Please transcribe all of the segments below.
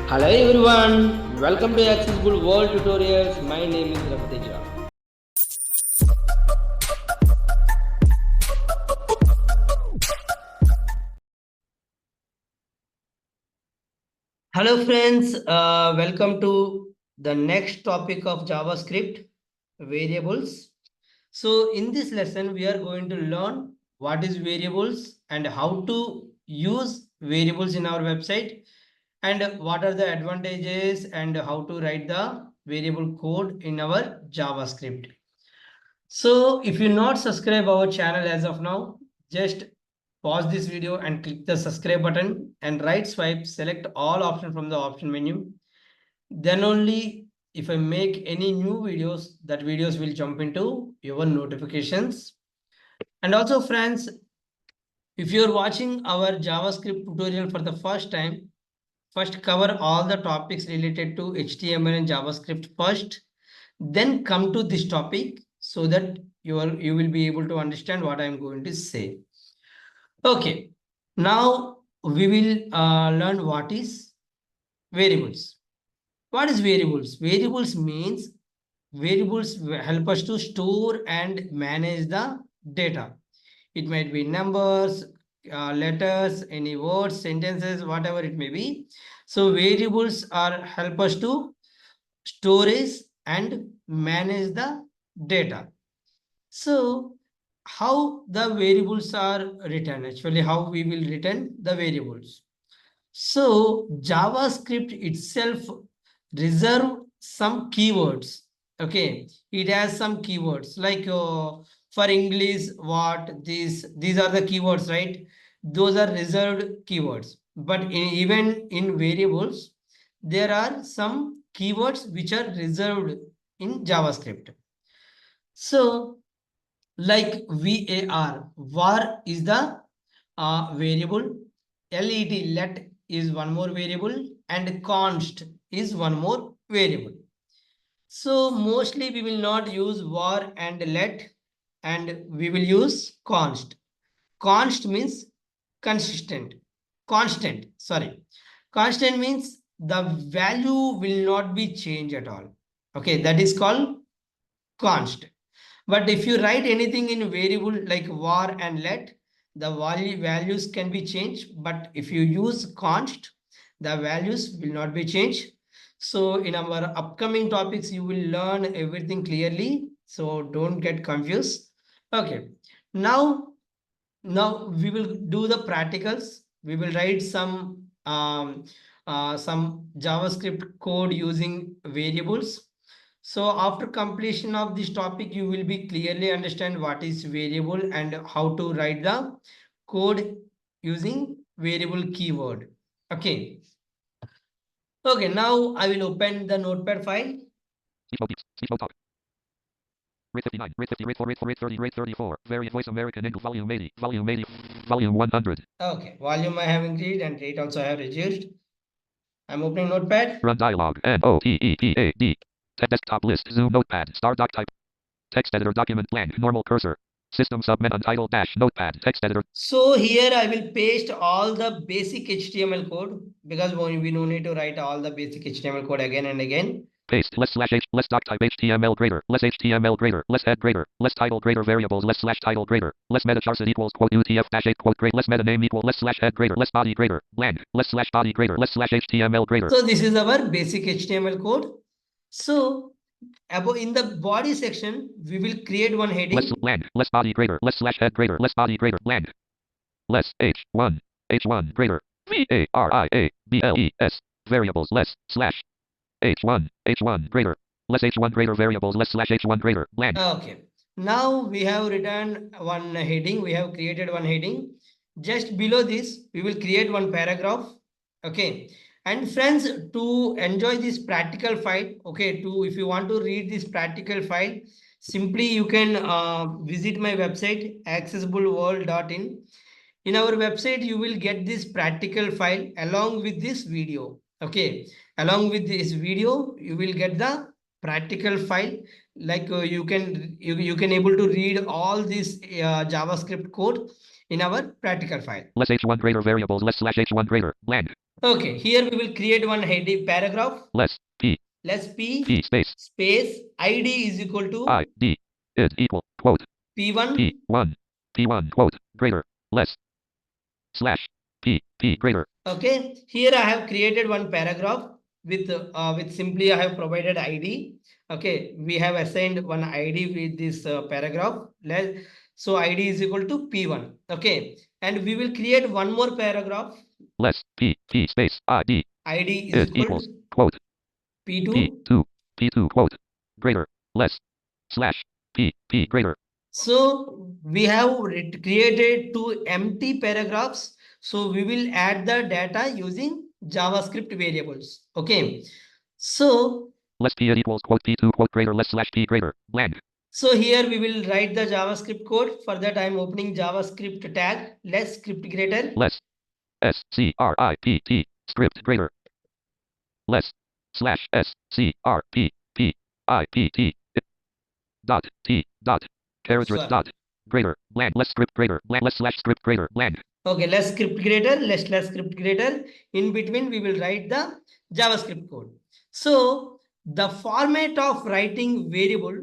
Hello everyone, welcome to Accessible World Tutorials. My name is Raviteja. Hello friends, welcome to the next topic of JavaScript variables. So in this lesson, we are going to learn what is variables and how to use variables in our website and what are the advantages and how to write the variable code in our JavaScript. So if you not subscribe our channel as of now, just pause this video and click the subscribe button and right swipe, select all option from the option menu. Then only if I make any new videos, that videos will jump into your notifications. And also friends, if you're watching our JavaScript tutorial for the first time, first cover all the topics related to HTML and JavaScript first, then come to this topic so that you will be able to understand what I'm going to say. Okay, now we will learn what is variables. What is variables? Variables means variables help us to store and manage the data. It might be numbers, letters, any words, sentences, whatever it may be. So variables are help us to storage and manage the data. So how the variables are written, actually how we will return the variables. So JavaScript itself reserve some keywords. Okay, it has some keywords like for English, what, these are the keywords, right? Those are reserved keywords. But even in variables, there are some keywords which are reserved in JavaScript. So like var is the variable, let is one more variable, and const is one more variable. So mostly we will not use var and let, and we will use const. Const means constant. Constant means the value will not be changed at all. Okay, that is called const. But if you write anything in variable like var and let, the values can be changed. But if you use const, the values will not be changed. So in our upcoming topics, you will learn everything clearly. So don't get confused. Okay. Now we will do the practicals. We will write some JavaScript code using variables. So after completion of this topic, you will be clearly understand what is variable and how to write the code using variable keyword. Okay. Okay, now I will open the notepad file. Rate 59, rate 50, rate 4, rate 4, rate 30, rate 34. Variant Voice American English, volume 80, volume 80, volume 100. Okay, volume I have increased and rate also I have reduced. I'm opening notepad. Run dialog, N-O-T-E-P-A-D. Desktop list, zoom notepad, star doc type. Text editor document blank, normal cursor. System submit untitled dash notepad, text editor. So here I will paste all the basic HTML code because we don't need to write all the basic HTML code again and again. Paste, less slash H, less doc type HTML greater, less HTML greater, less head greater, less title greater variables, less slash title greater, less meta charset equals quote UTF dash 8 quote great, less meta name equal, less slash head greater, less body greater, blank, less slash body greater, less slash HTML greater. So this is our basic HTML code. So above in the body section, we will create one heading. Less blank, less body greater, less slash head greater, less body greater, blank, less H1 greater, VARIABLES, variables less slash H1 greater, less H1 greater variables less slash H1 greater, blank. Okay. Now we have written one heading. We have created one heading. Just below this, we will create one paragraph. Okay. And friends, to enjoy this practical file, okay, if you want to read this practical file, simply you can visit my website, accessibleworld.in. In our website, you will get this practical file along with this video. Okay. Along with this video, you will get the practical file. like you can able to read all this JavaScript code in our practical file. Less h1 greater variables less slash h1 greater blank. Okay, here we will create one heading paragraph. Less p P space id is equal to I d is equal quote p1 p1 quote greater less slash p greater. Okay, here I have created one paragraph with simply I have provided id. Okay, we have assigned one id with this paragraph. So id is equal to p1. Okay, and we will create one more paragraph. Less p space id is equals quote p2 p2 quote greater less slash p greater. So we have created two empty paragraphs. So we will add the data using JavaScript variables. Okay. So less p equals quote p2 quote greater less slash p greater blank. So here we will write the JavaScript code. For that, I am opening JavaScript tag less script greater less script script greater less slash script dot characters dot greater blank less script greater blank less slash script greater blank. Okay, less script greater less script greater. In between, we will write the JavaScript code. So the format of writing variable.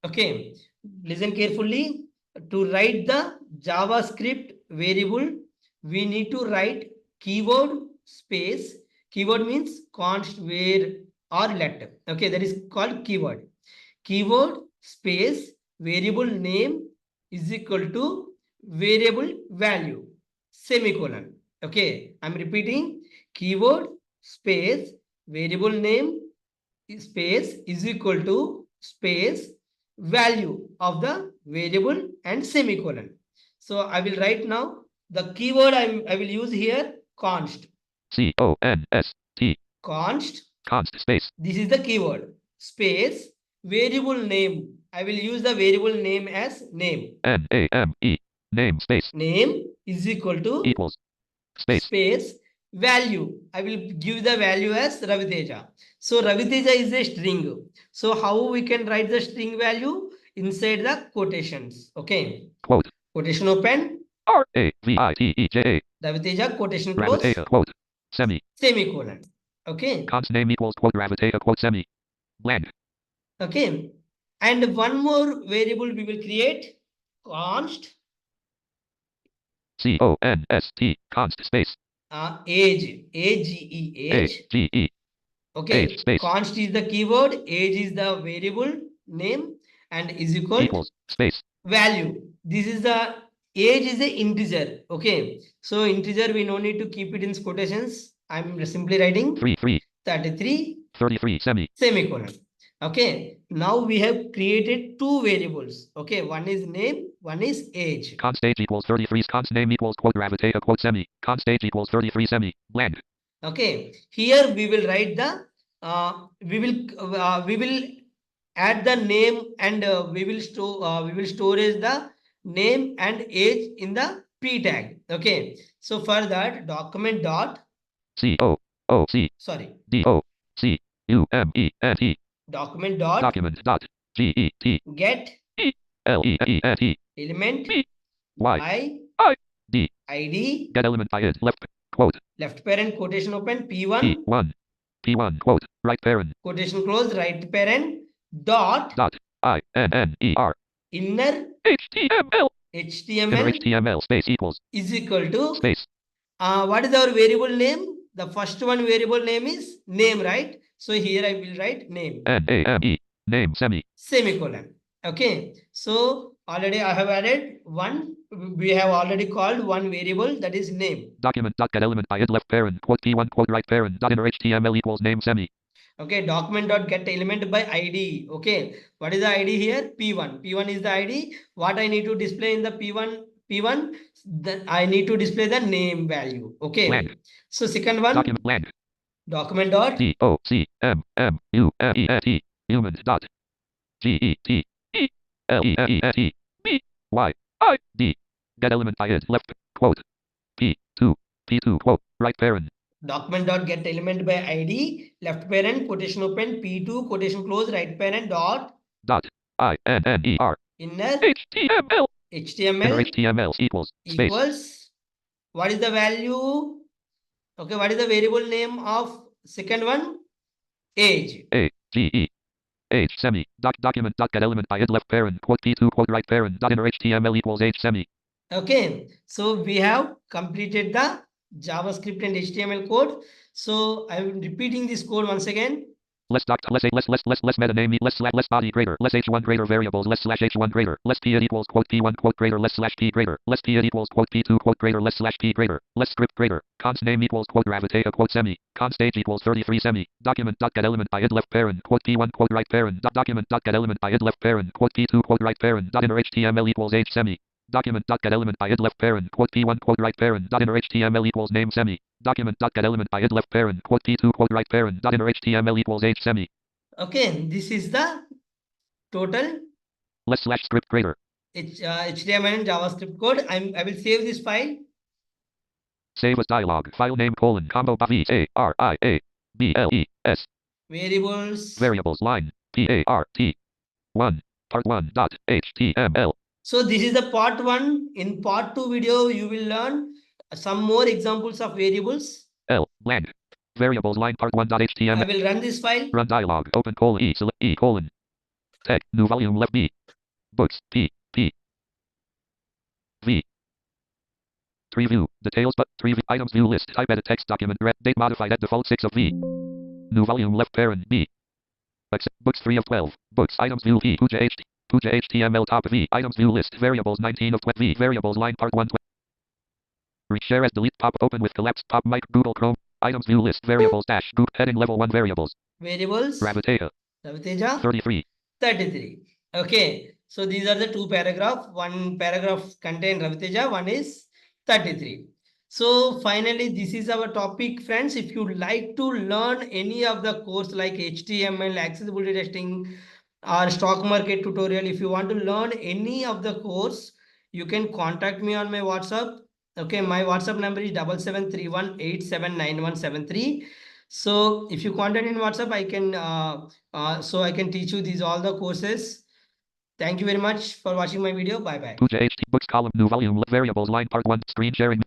Okay, listen carefully. To write the JavaScript variable, we need to write keyword space. Keyword means const, where, or let. Okay, that is called keyword. Keyword space variable name is equal to variable value semicolon. Okay, I'm repeating. Keyword space variable name space is equal to space value of the variable and semicolon. So I will write now the keyword I will use here const. Const space. This is the keyword space variable name. I will use the variable name as name. Name space. Name is equal to equals space value. I will give the value as Raviteja. So Raviteja is a string. So how we can write the string value inside the quotations? Okay. Quote. Quotation open. Raviteja. Raviteja quotation close. Raviteja quote. Semicolon. Okay. Const name equals quote Raviteja quote semi. Blank. Okay. And one more variable we will create. Const. Const space. Age. Age. Okay. Age space. Const is the keyword. Age is the variable name and is equals space value. This is the age is a integer. Okay. So integer we no need to keep it in quotations. I'm simply writing 33 semicolon. Okay, now we have created two variables. Okay, one is name, one is age. Const age equals 33. Const name equals quote Raviteja quote semi. Const age equals 33 semi blank. Okay, here we will write the we will add the name and we will storage the name and age in the p tag. Okay, so for that document dot document dot get element id get element id left quote left parent quotation open p1 quote right parent quotation close right parent dot inner HTML space equals is equal to space. What is our variable name? The first one variable name is name, right? So here I will write name. Name semicolon. Okay. So already I have added one. We have already called one variable, that is name. Document dot get element id left parent quote p1 quote right parent dot inner HTML equals name semi. Okay, document dot get element by id. Okay, what is the id here? P1. P1 is the id. What I need to display in the P1? I need to display the name value. Okay. Blank. So second one. Document blank. Document dot human dot GETELEMENT get element id left quote p2 quote right parent. Document dot get element by id left parent quotation open p2 quotation close right parent dot inner Inner HTML. Inner HTML HTML equals space. equals, what is the value? Okay, what is the variable name of second one? Age. Age semi document dot get element by id left parent quote p2 quote right parent dot inner HTML equals age semi. Okay, so we have completed the JavaScript and HTML code. So I'm repeating this code once again. Less meta name less body greater less h1 greater variables less slash h1 greater less p equals quote p1 quote greater less slash p greater less p equals quote p2 quote greater less slash p greater less script greater const name equals quote gravitate quote semi const age equals 33 semi document dot get element by id left parent quote p1 quote right parent dot document dot get element by id left parent quote p2 quote right parent dot inner HTML equals age semi document dot get element by id left parent quote p1 quote right parent dot inner HTML equals name semi document dot get element by id left parent quote p2 quote right parent dot inner HTML equals age semi. Okay, this is the total less slash script greater HTML and JavaScript code. I will save this file. Save as dialog. File name colon combo variables Variables line part1 part 1 dot html. So this is the part 1. In part 2 video, you will learn some more examples of variables. Blank variables line part 1 dot html. I will run this file. Run dialog. Open colon e select e colon tech new volume left b books p v 3 view details but 3 items view list type edit text document red date modified at default 6 of v new volume left parent b books 3 of 12 books items view p puja html top v items view list variables 19 of 20 v variables line part 1 share as delete pop open with collapse pop mic Google Chrome items view list variables dash group heading level 1 variables Raviteja 33 Okay, so these are the two paragraphs. One paragraph contain Raviteja, one is 33. So finally, this is our topic, friends. If you like to learn any of the course like HTML, accessibility testing, or stock market tutorial, if you want to learn any of the course, you can contact me on my WhatsApp. Okay, my WhatsApp number is 7731879173. So if you contact in WhatsApp, I can I can teach you these all the courses. Thank you very much for watching my video. Bye bye. Puja HT books column new volume variables line part 1 screen sharing